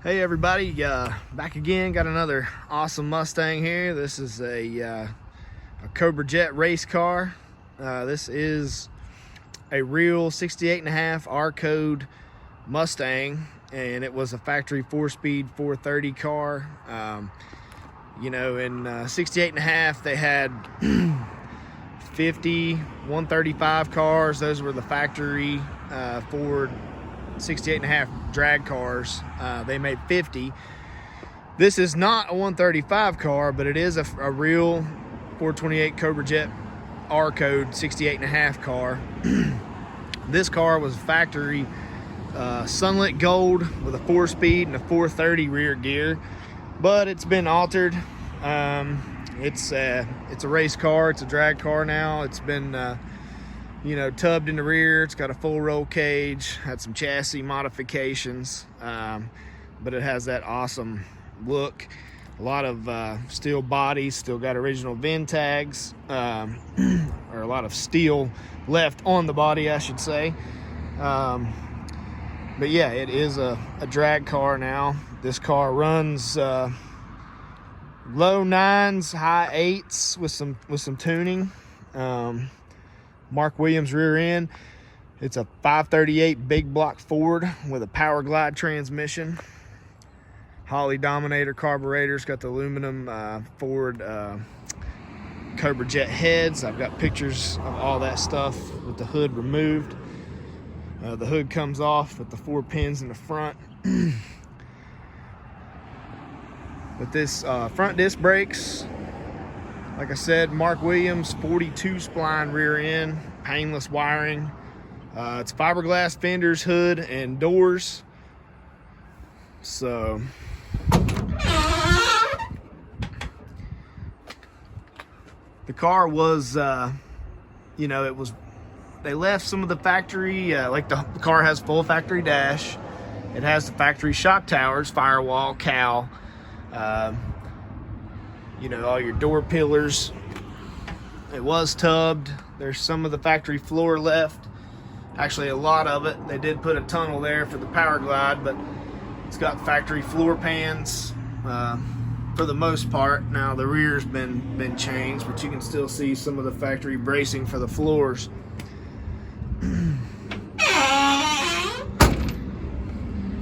Hey everybody, back again. Got another awesome Mustang here. This is a Cobra Jet race car. This is a real 68.5 R-code Mustang, and it was a factory 4-speed 430 car. You know, in 68.5 they had 50 135 cars. Those were the factory Ford 68.5 drag cars. They made 50. This is not a 135 car, but it is a real 428 Cobra Jet R-code 68.5 car. This car was factory sunlit gold with a 4-speed and a 430 rear gear, but it's been altered. It's a race car. It's a drag car now. It's been you know, tubbed in the rear. It's got a full roll cage, had some chassis modifications, but it has that awesome look. A lot of steel bodies, still got original VIN tags, or a lot of steel left on the body, I should say. But yeah, it is a drag car now. This car runs low 9s, high 8s with some tuning. Mark Williams rear end. It's a 538 big block Ford with a power glide transmission. Holley Dominator carburetors. Got the aluminum Ford Cobra Jet heads. I've got pictures of all that stuff with the hood removed. The hood comes off with the 4 pins in the front. With this front disc brakes, like I said, Mark Williams 42 spline rear end, painless wiring. It's fiberglass fenders, hood, and doors. So the car was, you know, they left some of the factory, like the car has full factory dash. It has the factory shock towers, firewall, cowl. You know, all your door pillars. It was tubbed. There's some of the factory floor left. Actually, a lot of it. They did put a tunnel there for the power glide, but it's got factory floor pans for the most part. Now the rear's been changed, but you can still see some of the factory bracing for the floors.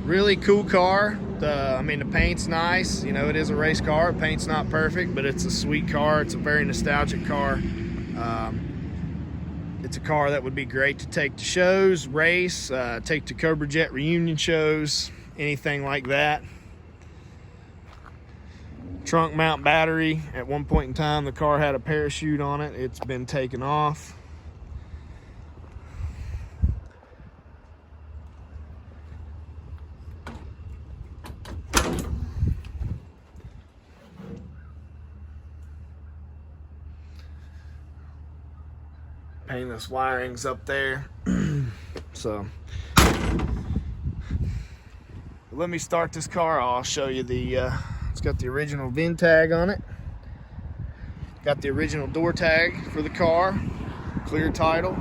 Really cool car. I mean, the paint's nice. You know, it is a race car. The paint's not perfect, but it's a sweet car. It's a very nostalgic car. It's a car that would be great to take to shows, race, take to Cobra Jet reunion shows, anything like that. Trunk mount battery. At one point in time, the car had a parachute on it. It's been taken off. Painless wiring's up there. So let me start this car. I'll show you it's got the original VIN tag on it. Got the original door tag for the car. Clear title.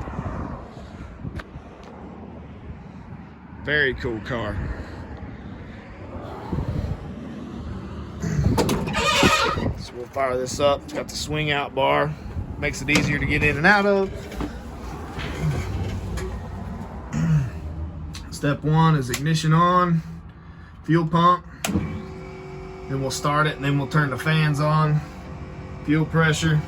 Very cool car. So we'll fire this up. It's got the swing out bar. Makes it easier to get in and out of. Step 1 is ignition on, fuel pump. Then we'll start it, and then we'll turn the fans on. Fuel pressure.